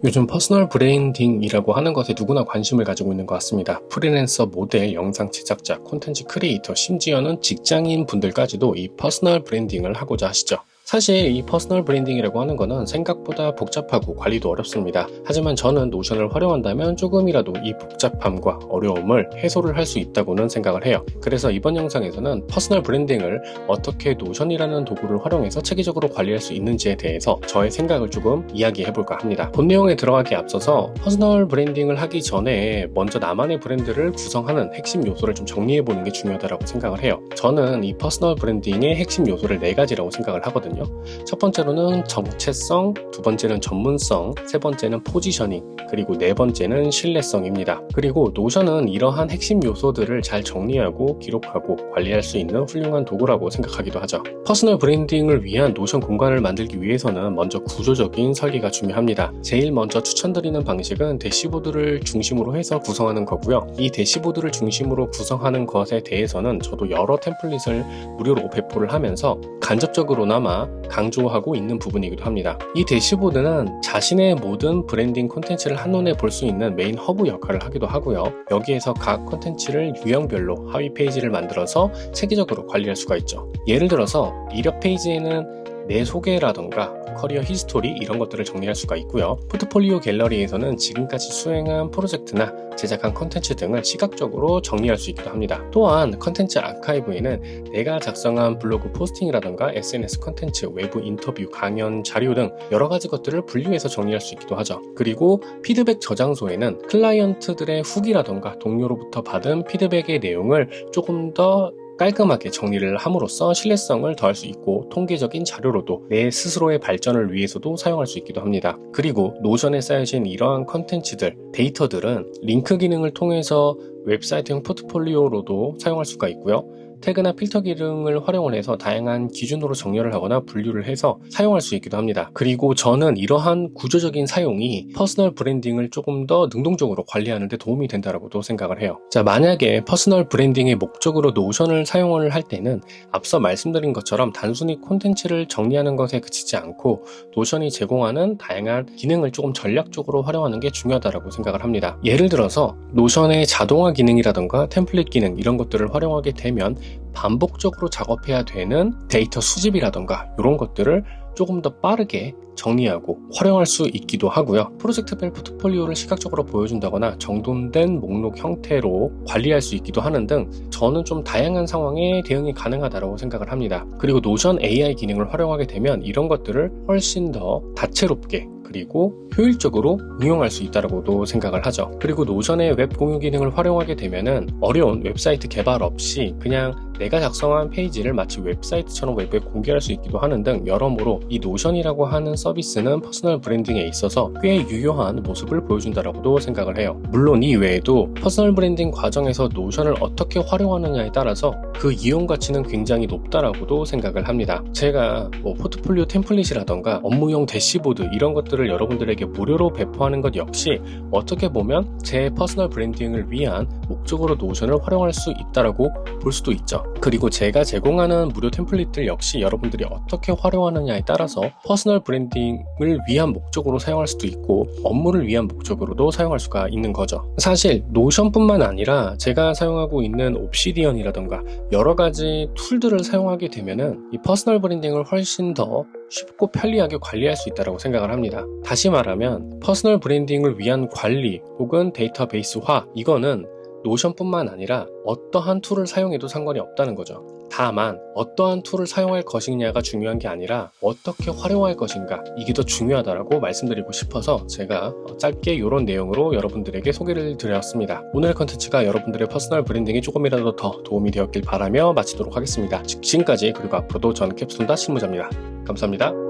요즘 퍼스널 브랜딩이라고 하는 것에 누구나 관심을 가지고 있는 것 같습니다. 프리랜서, 모델, 영상 제작자, 콘텐츠 크리에이터, 심지어는 직장인 분들까지도 이 퍼스널 브랜딩을 하고자 하시죠. 사실 이 퍼스널 브랜딩이라고 하는 거는 생각보다 복잡하고 관리도 어렵습니다. 하지만 저는 노션을 활용한다면 조금이라도 이 복잡함과 어려움을 해소를 할 수 있다고는 생각을 해요. 그래서 이번 영상에서는 퍼스널 브랜딩을 어떻게 노션이라는 도구를 활용해서 체계적으로 관리할 수 있는지에 대해서 저의 생각을 조금 이야기해볼까 합니다. 본 내용에 들어가기 앞서서 퍼스널 브랜딩을 하기 전에 먼저 나만의 브랜드를 구성하는 핵심 요소를 좀 정리해보는 게 중요하다고 생각을 해요. 저는 이 퍼스널 브랜딩의 핵심 요소를 4가지라고 생각을 하거든요. 첫 번째로는 정체성, 두 번째는 전문성, 세 번째는 포지셔닝, 그리고 네 번째는 신뢰성입니다. 그리고 노션은 이러한 핵심 요소들을 잘 정리하고 기록하고 관리할 수 있는 훌륭한 도구라고 생각하기도 하죠. 퍼스널 브랜딩을 위한 노션 공간을 만들기 위해서는 먼저 구조적인 설계가 중요합니다. 제일 먼저 추천드리는 방식은 대시보드를 중심으로 해서 구성하는 거고요. 이 대시보드를 중심으로 구성하는 것에 대해서는 저도 여러 템플릿을 무료로 배포를 하면서 간접적으로나마 강조하고 있는 부분이기도 합니다. 이 대시보드는 자신의 모든 브랜딩 콘텐츠를 한눈에 볼 수 있는 메인 허브 역할을 하기도 하고요. 여기에서 각 콘텐츠를 유형별로 하위 페이지를 만들어서 체계적으로 관리할 수가 있죠. 예를 들어서 이력 페이지에는 내 소개라던가 커리어 히스토리 이런 것들을 정리할 수가 있고요. 포트폴리오 갤러리에서는 지금까지 수행한 프로젝트나 제작한 컨텐츠 등을 시각적으로 정리할 수 있기도 합니다. 또한 컨텐츠 아카이브에는 내가 작성한 블로그 포스팅이라던가 SNS 컨텐츠, 외부 인터뷰, 강연, 자료 등 여러 가지 것들을 분류해서 정리할 수 있기도 하죠. 그리고 피드백 저장소에는 클라이언트들의 후기라던가 동료로부터 받은 피드백의 내용을 조금 더 깔끔하게 정리를 함으로써 신뢰성을 더할 수 있고 통계적인 자료로도 내 스스로의 발전을 위해서도 사용할 수 있기도 합니다. 그리고 노션에 쌓여진 이러한 컨텐츠들, 데이터들은 링크 기능을 통해서 웹사이트형 포트폴리오로도 사용할 수가 있고요. 태그나 필터 기능을 활용을 해서 다양한 기준으로 정렬을 하거나 분류를 해서 사용할 수 있기도 합니다. 그리고 저는 이러한 구조적인 사용이 퍼스널 브랜딩을 조금 더 능동적으로 관리하는 데 도움이 된다고도 생각을 해요. 자, 만약에 퍼스널 브랜딩의 목적으로 노션을 사용을 할 때는 앞서 말씀드린 것처럼 단순히 콘텐츠를 정리하는 것에 그치지 않고 노션이 제공하는 다양한 기능을 조금 전략적으로 활용하는 게 중요하다고 생각을 합니다. 예를 들어서 노션의 자동화 기능이라던가 템플릿 기능 이런 것들을 활용하게 되면 반복적으로 작업해야 되는 데이터 수집이라던가 이런 것들을 조금 더 빠르게 정리하고 활용할 수 있기도 하고요. 프로젝트별 포트폴리오를 시각적으로 보여준다거나 정돈된 목록 형태로 관리할 수 있기도 하는 등 저는 좀 다양한 상황에 대응이 가능하다고 생각을 합니다. 그리고 노션 AI 기능을 활용하게 되면 이런 것들을 훨씬 더 다채롭게 그리고 효율적으로 응용할 수 있다고도 생각을 하죠. 그리고 노션의 웹 공유 기능을 활용하게 되면은 어려운 웹사이트 개발 없이 그냥 내가 작성한 페이지를 마치 웹사이트처럼 웹에 공개할 수 있기도 하는 등 여러모로 이 노션이라고 하는 서비스는 퍼스널 브랜딩에 있어서 꽤 유효한 모습을 보여준다고도 생각을 해요. 물론 이 외에도 퍼스널 브랜딩 과정에서 노션을 어떻게 활용하느냐에 따라서 그 이용 가치는 굉장히 높다라고도 생각을 합니다. 제가 포트폴리오 템플릿이라던가 업무용 대시보드 이런 것들을 여러분들에게 무료로 배포하는 것 역시 어떻게 보면 제 퍼스널 브랜딩을 위한 목적으로 노션을 활용할 수 있다라고 볼 수도 있죠. 그리고 제가 제공하는 무료 템플릿들 역시 여러분들이 어떻게 활용하느냐에 따라서 퍼스널 브랜딩을 위한 목적으로 사용할 수도 있고 업무를 위한 목적으로도 사용할 수가 있는 거죠. 사실 노션뿐만 아니라 제가 사용하고 있는 옵시디언이라던가 여러 가지 툴들을 사용하게 되면은 이 퍼스널 브랜딩을 훨씬 더 쉽고 편리하게 관리할 수 있다고 생각을 합니다. 다시 말하면 퍼스널 브랜딩을 위한 관리 혹은 데이터베이스화 이거는 노션뿐만 아니라 어떠한 툴을 사용해도 상관이 없다는 거죠. 다만 어떠한 툴을 사용할 것이냐가 중요한 게 아니라 어떻게 활용할 것인가 이게 더 중요하다고 말씀드리고 싶어서 제가 짧게 이런 내용으로 여러분들에게 소개를 드렸습니다. 오늘의 컨텐츠가 여러분들의 퍼스널 브랜딩에 조금이라도 더 도움이 되었길 바라며 마치도록 하겠습니다. 지금까지 그리고 앞으로도 저는 캡순다 실무자입니다. 감사합니다.